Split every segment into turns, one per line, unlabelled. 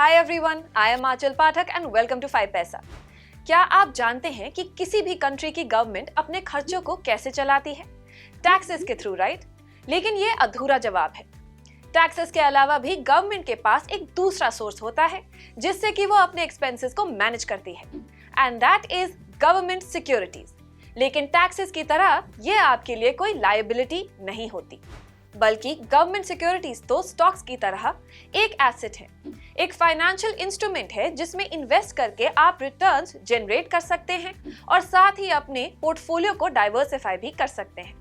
Hi everyone, I am Anchal Pathak and welcome to 5 Paisa. क्या आप जानते हैं कि किसी भी कंट्री की गवर्नमेंट अपने खर्चों को कैसे चलाती है? टैक्सेस के थ्रू, राइट? लेकिन ये अधूरा जवाब है। टैक्सेस के अलावा भी गवर्नमेंट के पास एक दूसरा सोर्स होता है जिससे कि वो अपने एक्सपेंसेस को मैनेज करती है, and that is government securities. लेकिन टैक्सेस की तरह ये आपके लिए कोई लायबिलिटी नहीं होती, बल्कि गवर्नमेंट सिक्योरिटीज तो स्टॉक्स की तरह एक एसेट है, एक फाइनेंशियल इंस्ट्रूमेंट है जिसमें इन्वेस्ट करके आप रिटर्न्स जनरेट कर सकते हैं और साथ ही अपने पोर्टफोलियो को डाइवर्सिफाई भी कर सकते हैं।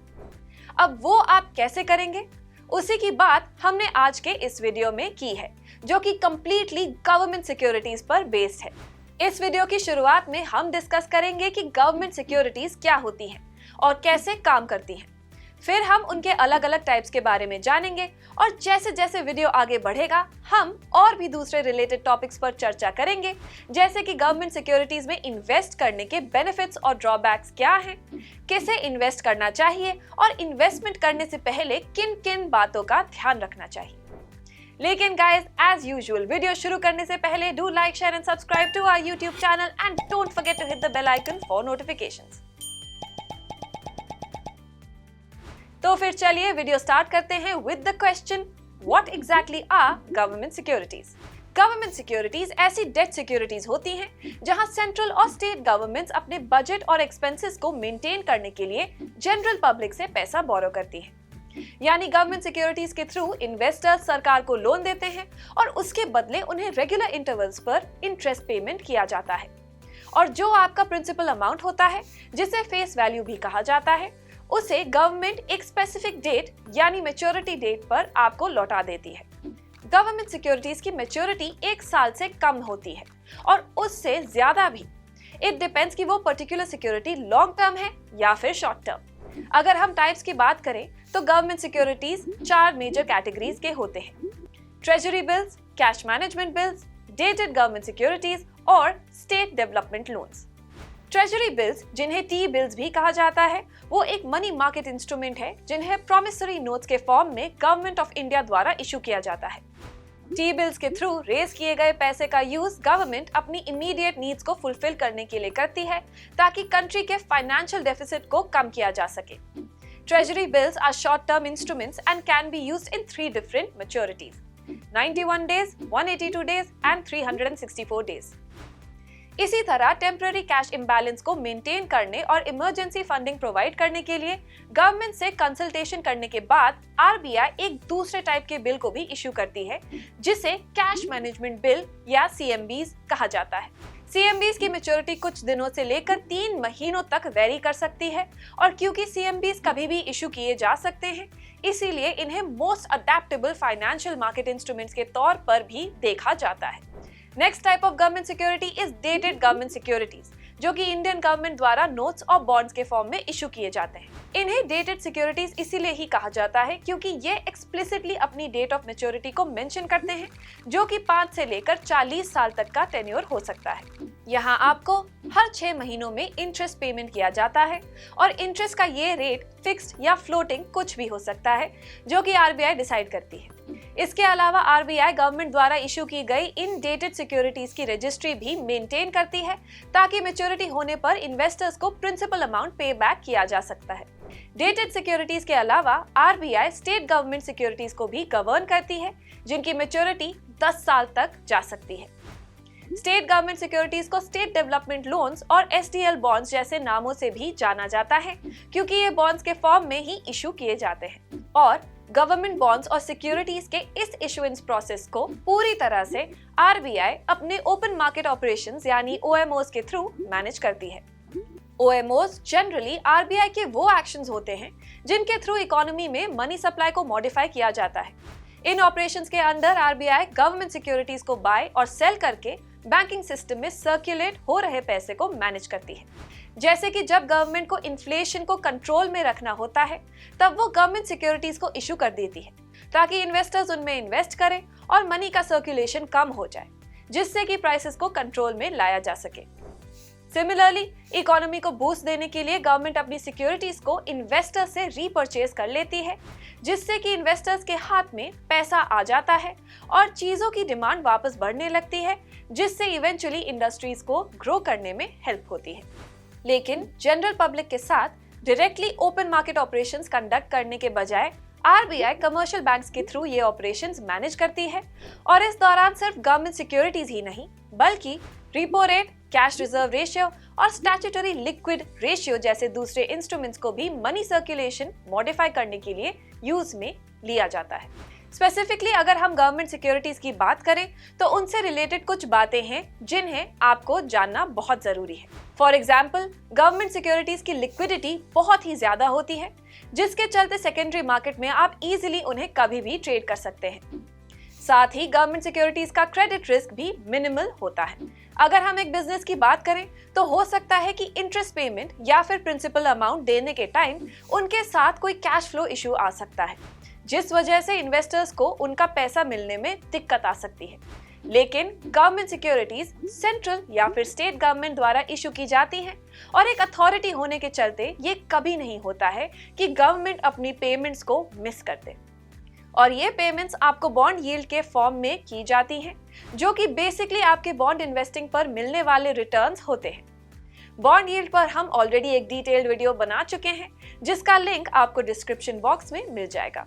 अब वो आप कैसे करेंगे, उसी की बात हमने आज के इस वीडियो में की है, जो कि कंप्लीटली गवर्नमेंट सिक्योरिटीज पर बेस्ड है। इस वीडियो की शुरुआत में हम डिस्कस करेंगे कि गवर्नमेंट सिक्योरिटीज क्या होती हैं और कैसे काम करती हैं। फिर हम उनके अलग अलग टाइप्स के बारे में जानेंगे और जैसे जैसे वीडियो आगे बढ़ेगा हम और भी दूसरे रिलेटेड टॉपिक्स पर चर्चा करेंगे, जैसे कि गवर्नमेंट सिक्योरिटीज में इन्वेस्ट करने के बेनिफिट्स और ड्रॉबैक्स क्या हैं, कैसे इन्वेस्ट करना चाहिए और इन्वेस्टमेंट करने से पहले किन किन बातों का ध्यान रखना चाहिए। लेकिन गाइस, एज यूजुअल वीडियो शुरू करने से पहले do like, share and subscribe to our YouTube channel and don't forget to hit the bell icon for notifications. तो फिर चलिए वीडियो स्टार्ट करते हैं with the question, what exactly are government securities? Government securities ऐसी debt securities होती हैं जहां central और स्टेट गवर्नमेंट्स अपने बजट और एक्सपेंसेस को मेंटेन करने के लिए जनरल पब्लिक से पैसा बोरो करती हैं। यानी गवर्नमेंट सिक्योरिटीज के थ्रू इन्वेस्टर्स सरकार को लोन देते हैं और उसके बदले उन्हें रेगुलर इंटरवल्स पर इंटरेस्ट पेमेंट किया जाता है, और जो आपका प्रिंसिपल अमाउंट होता है, जिसे फेस वैल्यू भी कहा जाता है, उसे गवर्नमेंट एक स्पेसिफिक डेट यानी मैच्योरिटी डेट पर आपको लौटा देती है। गवर्नमेंट सिक्योरिटीज की मैच्योरिटी 1 साल से कम होती है और उससे ज्यादा भी। इट डिपेंड्स कि वो पर्टिकुलर सिक्योरिटी लॉन्ग टर्म है या फिर शॉर्ट टर्म। अगर हम टाइप्स की बात करें तो गवर्नमेंट सिक्योरिटीज 4 मेजर कैटेगरीज के होते हैं: treasury bills, cash management bills, dated government securities और state development loans. Treasury bills, जिन्हें टी बिल्स भी कहा जाता है, वो एक मनी मार्केट इंस्ट्रूमेंट है जिन्हें प्रॉमिसरी नोट्स के फॉर्म में गवर्नमेंट ऑफ इंडिया द्वारा इशू किया जाता है। टी बिल्स के थ्रू रेज किए गए पैसे का यूज गवर्नमेंट अपनी इमीडिएट नीड्स को फुलफिल करने के लिए करती है ताकि कंट्री के फाइनेंशियल डेफिसिट को कम किया जा सके। Treasury bills are short term instruments and can be used in 3 different maturities: 91 days, 182 days and 364 days. इसी तरह टेम्पररी कैश इम्बैलेंस को मेंटेन करने और इमरजेंसी फंडिंग प्रोवाइड करने के लिए गवर्नमेंट से कंसल्टेशन करने के बाद आरबीआई एक दूसरे टाइप के बिल को भी इशू करती है, जिसे कैश मैनेजमेंट बिल या सीएमबीज कहा जाता है। सीएमबीज की मैच्योरिटी कुछ दिनों से लेकर 3 महीनों तक वेरी कर सकती है, और क्योंकि सीएमबीज कभी भी इशू किए जा सकते हैं, इसीलिए इन्हें most adaptable financial market instruments के तौर पर भी देखा जाता है। Next type of government security is dated government securities, जो कि इंडियन गवर्नमेंट द्वारा नोट्स और बॉन्ड्स के फॉर्म में इशू किए जाते हैं। इन्हें डेटेड सिक्योरिटीज इसीलिए ही कहा जाता है क्योंकि ये एक्सप्लिसिटली अपनी डेट ऑफ मैच्योरिटी को मेंशन करते हैं, जो कि 5 से लेकर 40 साल तक का टेन्योर हो सकता है। यहाँ आपको हर 6 महीनों में इंटरेस्ट पेमेंट किया जाता है, और इंटरेस्ट का ये रेट फिक्स्ड या फ्लोटिंग कुछ भी हो सकता है, जो कि आरबीआई डिसाइड करती है। इसके अलावा आरबीआई गवर्नमेंट द्वारा इशू की गई इन डेटेड सिक्योरिटीज की रजिस्ट्री भी मेंटेन करती है ताकि मैच्योरिटी होने पर इन्वेस्टर्स को प्रिंसिपल अमाउंट पे बैक किया जा सकता है। डेटेड सिक्योरिटीज के अलावा आरबीआई स्टेट गवर्नमेंट सिक्योरिटीज को भी गवर्न करती है, जिनकी मैच्योरिटी 10 साल तक जा सकती है। स्टेट गवर्नमेंट सिक्योरिटीज को स्टेट डेवलपमेंट लोन्स और एसडीएल बॉन्ड्स जैसे नामों से भी जाना जाता है, क्योंकि ये बॉन्ड्स के फॉर्म में ही इशू किए जाते हैं। और गवर्नमेंट बॉन्ड्स और सिक्योरिटीज के इस इशुएंस प्रोसेस को पूरी तरह से आरबीआई अपने ओपन मार्केट ऑपरेशंस यानी ओएमओस के थ्रू मैनेज करती है। ओएमओस जनरली आरबीआई के वो एक्शंस होते हैं जिनके थ्रू इकोनॉमी में मनी सप्लाई को मॉडिफाई किया जाता है। इन ऑपरेशंस के अंदर आरबीआई गवर्नमेंट सिक्योरिटीज को बाय और सेल करके बैंकिंग सिस्टम में सर्कुलेट हो रहे पैसे को मैनेज करती है। जैसे कि जब गवर्नमेंट को इन्फ्लेशन को कंट्रोल में रखना होता है, तब वो गवर्नमेंट सिक्योरिटीज को इशू कर देती है ताकि इन्वेस्टर्स उनमें इन्वेस्ट करें और मनी का सर्कुलेशन कम हो जाए, जिससे कि प्राइसेस को कंट्रोल में लाया जा सके। सिमिलरली इकोनॉमी को बूस्ट देने के लिए गवर्नमेंट अपनी सिक्योरिटीज को इन्वेस्टर से रीपर्चेज कर लेती है, जिससे कि इन्वेस्टर्स के हाथ में पैसा आ जाता है और चीजों की डिमांड वापस बढ़ने लगती है, जिससे इवेंचुअली इंडस्ट्रीज को ग्रो करने में हेल्प होती है। लेकिन जनरल पब्लिक के साथ directly open market operations conduct करने के बजाय आरबीआई कमर्शियल बैंक्स के थ्रू ये ऑपरेशंस मैनेज करती है और इस दौरान सिर्फ गवर्नमेंट सिक्योरिटीज ही नहीं बल्कि repo rate, cash reserve ratio और स्टैट्यूटरी लिक्विड रेशियो जैसे दूसरे इंस्ट्रूमेंट्स को भी मनी सर्कुलेशन मॉडिफाई करने के लिए यूज में लिया जाता है। स्पेसिफिकली अगर हम गवर्नमेंट सिक्योरिटीज की बात करें तो उनसे रिलेटेड कुछ बातें हैं जिन्हें आपको जानना बहुत जरूरी है। फॉर एग्जाम्पल, गवर्नमेंट सिक्योरिटीज की लिक्विडिटी बहुत ही ज्यादा होती है, जिसके चलते सेकेंडरी मार्केट में आप इजीली उन्हें कभी भी ट्रेड कर सकते हैं। साथ ही गवर्नमेंट सिक्योरिटीज का क्रेडिट रिस्क भी मिनिमल होता है। अगर हम एक बिजनेस की बात करें तो हो सकता है कि इंटरेस्ट पेमेंट या फिर प्रिंसिपल अमाउंट देने के टाइम उनके साथ कोई कैश फ्लो इश्यू आ सकता है, जिस वजह से इन्वेस्टर्स को उनका पैसा मिलने में दिक्कत आ सकती है। लेकिन गवर्नमेंट सिक्योरिटीज सेंट्रल या फिर स्टेट गवर्नमेंट द्वारा इशू की जाती हैं और एक अथॉरिटी होने के चलते ये कभी नहीं होता है कि गवर्नमेंट अपनी पेमेंट्स को मिस कर दे। और ये पेमेंट्स आपको बॉन्ड यील्ड के फॉर्म में की जाती हैं, जो कि बेसिकली आपके बॉन्ड इन्वेस्टिंग पर मिलने वाले रिटर्न्स होते हैं। बॉन्ड यील्ड पर हम ऑलरेडी एक डिटेल्ड वीडियो बना चुके हैं, जिसका लिंक आपको डिस्क्रिप्शन बॉक्स में मिल जाएगा।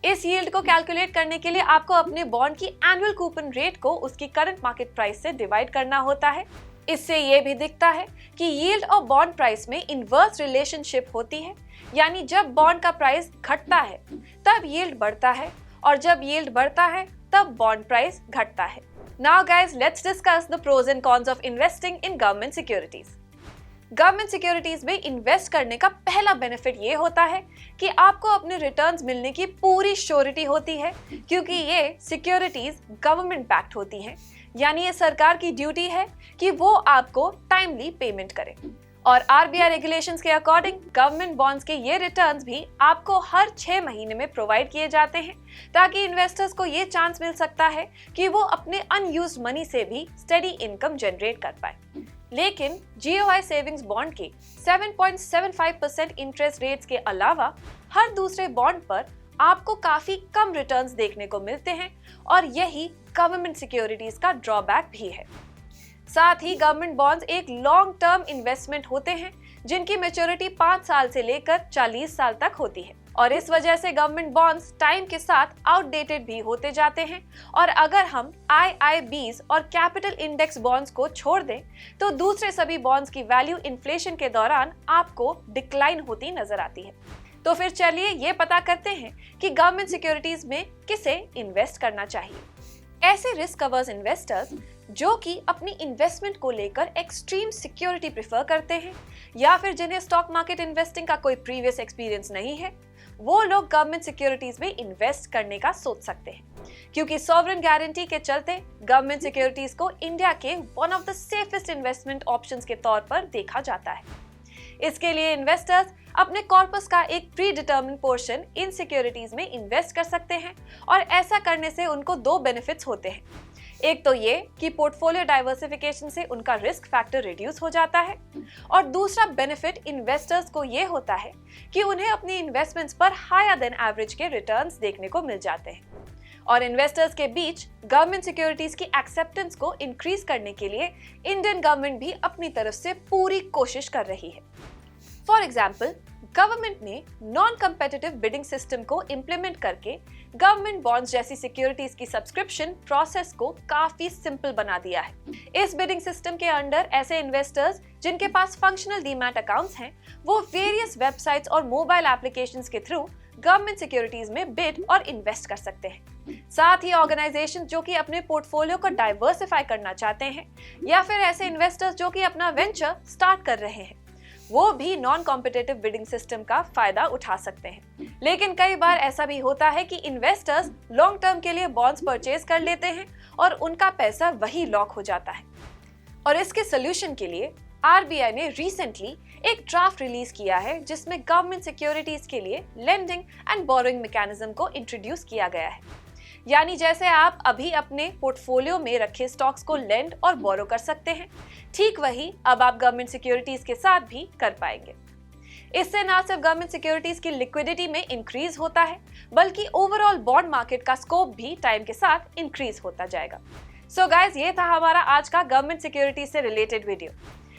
इस यील्ड को कैलकुलेट करने के लिए आपको अपने बॉन्ड की एनुअल कूपन रेट को उसकी करंट मार्केट प्राइस से डिवाइड करना होता है। इससे ये भी दिखता है कि यील्ड और बॉन्ड प्राइस में इनवर्स रिलेशनशिप होती है, यानी जब बॉन्ड का प्राइस घटता है तब यील्ड बढ़ता है और जब यील्ड बढ़ता है तब बॉन्ड प्राइस घटता है। Now guys, let's discuss the pros and cons of investing in government securities. Government securities में इन्वेस्ट करने का पहला बेनिफिट ये होता है कि आपको अपने रिटर्न्स मिलने की पूरी श्योरिटी होती है, क्योंकि ये सिक्योरिटीज गवर्नमेंट बैक्ड होती हैं, यानी ये सरकार की ड्यूटी है कि वो आपको टाइमली पेमेंट करे। और आरबीआई रेगुलेशंस के अकॉर्डिंग गवर्नमेंट बॉन्ड्स के ये रिटर्न्स भी आपको हर 6 महीने में प्रोवाइड किए जाते हैं, ताकि इन्वेस्टर्स को ये चांस मिल सकता है कि वो अपने अनयूज्ड मनी से भी स्टेडी इनकम जनरेट कर पाए। लेकिन जीओआई सेविंग्स बॉन्ड के 7.75% इंटरेस्ट रेट्स के अलावा हर दूसरे बॉन्ड पर आपको काफी कम रिटर्न्स देखने को मिलते हैं और यही गवर्नमेंट सिक्योरिटीज का ड्रॉबैक भी है। साथ ही गवर्नमेंट बॉन्ड्स एक लॉन्ग टर्म इन्वेस्टमेंट होते हैं, जिनकी मैच्योरिटी 5 साल से लेकर 40 साल तक होती है और इस वजह से गवर्नमेंट बॉन्ड्स टाइम के साथ आउटडेटेड भी होते जाते हैं। और अगर हम आईआईबीज और कैपिटल इंडेक्स बॉन्ड्स को छोड़ दें तो दूसरे सभी बॉन्ड्स की वैल्यू इन्फ्लेशन के दौरान आपको डिक्लाइन होती नजर आती है। तो फिर चलिए ये पता करते हैं कि गवर्नमेंट सिक्योरिटीज में किसे इन्वेस्ट करना चाहिए। ऐसे रिस्क अवर्स इन्वेस्टर्स जो कि अपनी इन्वेस्टमेंट को लेकर एक्सट्रीम सिक्योरिटी प्रेफर करते हैं या फिर जिन्हें स्टॉक मार्केट इन्वेस्टिंग का कोई प्रीवियस एक्सपीरियंस नहीं है, वो लोग गवर्नमेंट सिक्योरिटीज में इन्वेस्ट करने का सोच सकते हैं, क्योंकि सॉवरेन गारंटी के चलते गवर्नमेंट सिक्योरिटीज को इंडिया के one of the safest investment options के तौर पर देखा जाता है। इसके लिए इन्वेस्टर्स अपने कॉर्पस का एक pre determined portion in securities में इन्वेस्ट कर सकते हैं और ऐसा करने से उनको 2 बेनिफिट्स होते हैं। एक तो ये कि पोर्टफोलियो डाइवर्सिफिकेशन से उनका रिस्क फैक्टर रिड्यूस हो जाता है और दूसरा बेनिफिट इन्वेस्टर्स को ये होता है कि उन्हें अपनी इन्वेस्टमेंट्स पर हायर देन एवरेज के रिटर्न्स देखने को मिल जाते हैं। और इन्वेस्टर्स के बीच गवर्नमेंट सिक्योरिटीज की एक्सेप्टेंस को इंक्रीज करने के लिए इंडियन गवर्नमेंट भी अपनी तरफ से पूरी कोशिश कर रही है। फॉर एग्जाम्पल, गवर्नमेंट ने नॉन कम्पिटिटिव बिडिंग सिस्टम को इम्प्लीमेंट करके गवर्नमेंट बॉन्ड्स जैसी सिक्योरिटीज की सब्सक्रिप्शन प्रोसेस को काफी सिंपल बना दिया है। इस बिडिंग सिस्टम के अंडर ऐसे इन्वेस्टर्स जिनके पास फंक्शनल डीमैट अकाउंट्स हैं, वो वेरियस वेबसाइट्स और मोबाइल एप्लीकेशंस के थ्रू गवर्नमेंट सिक्योरिटीज में बिड और इन्वेस्ट कर सकते हैं। साथ ही ऑर्गेनाइजेशन जो कि अपने पोर्टफोलियो को डाइवर्सिफाई करना चाहते हैं या फिर ऐसे इन्वेस्टर्स जो कि अपना वेंचर स्टार्ट कर रहे हैं, वो भी नॉन कॉम्पिटिटिव बिडिंग सिस्टम का फायदा उठा सकते हैं। लेकिन कई बार ऐसा भी होता है कि इन्वेस्टर्स लॉन्ग टर्म के लिए बॉन्ड्स परचेज कर लेते हैं और उनका पैसा वही लॉक हो जाता है। और इसके सोल्यूशन के लिए आरबीआई ने रिसेंटली एक ड्राफ्ट रिलीज किया है, जिसमें गवर्नमेंट सिक्योरिटीज के लिए लेंडिंग एंड बोरोइंग मैकेनिज्म को इंट्रोड्यूस किया गया है। यानी जैसे आप अभी अपने पोर्टफोलियो में रखे स्टॉक्स को लेंड और बोरो कर सकते हैं, ठीक वही अब आप गवर्नमेंट सिक्योरिटीज के साथ भी कर पाएंगे। इससे ना सिर्फ गवर्नमेंट सिक्योरिटीज की लिक्विडिटी में इंक्रीज होता है, बल्कि ओवरऑल बॉन्ड मार्केट का स्कोप भी टाइम के साथ इंक्रीज होता जाएगा। सो गाइस, ये था हमारा आज का गवर्नमेंट सिक्योरिटीज से रिलेटेड वीडियो।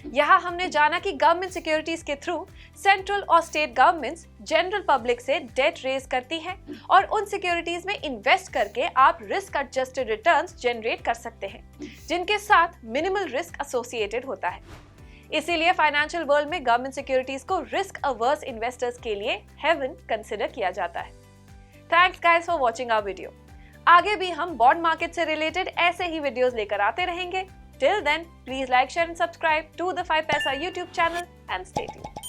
यहाँ हमने जाना कि गवर्नमेंट सिक्योरिटीज के थ्रू सेंट्रल और स्टेट गवर्नमेंट्स जनरल पब्लिक से डेट रेज करती हैं और उन सिक्योरिटीज में इन्वेस्ट करके आप रिस्क एडजस्टेड रिटर्न्स जनरेट कर सकते हैं, जिनके साथ मिनिमल रिस्क एसोसिएटेड होता है। इसीलिए फाइनेंशियल वर्ल्ड में गवर्नमेंट सिक्योरिटीज को रिस्क अवर्स इन्वेस्टर्स के लिए हेवन कंसिडर किया जाता है। Thanks guys for watching our video. आगे भी हम बॉन्ड मार्केट से रिलेटेड ऐसे ही वीडियोस लेकर आते रहेंगे। Till then, please like, share and subscribe to the 5paisa YouTube channel and stay tuned.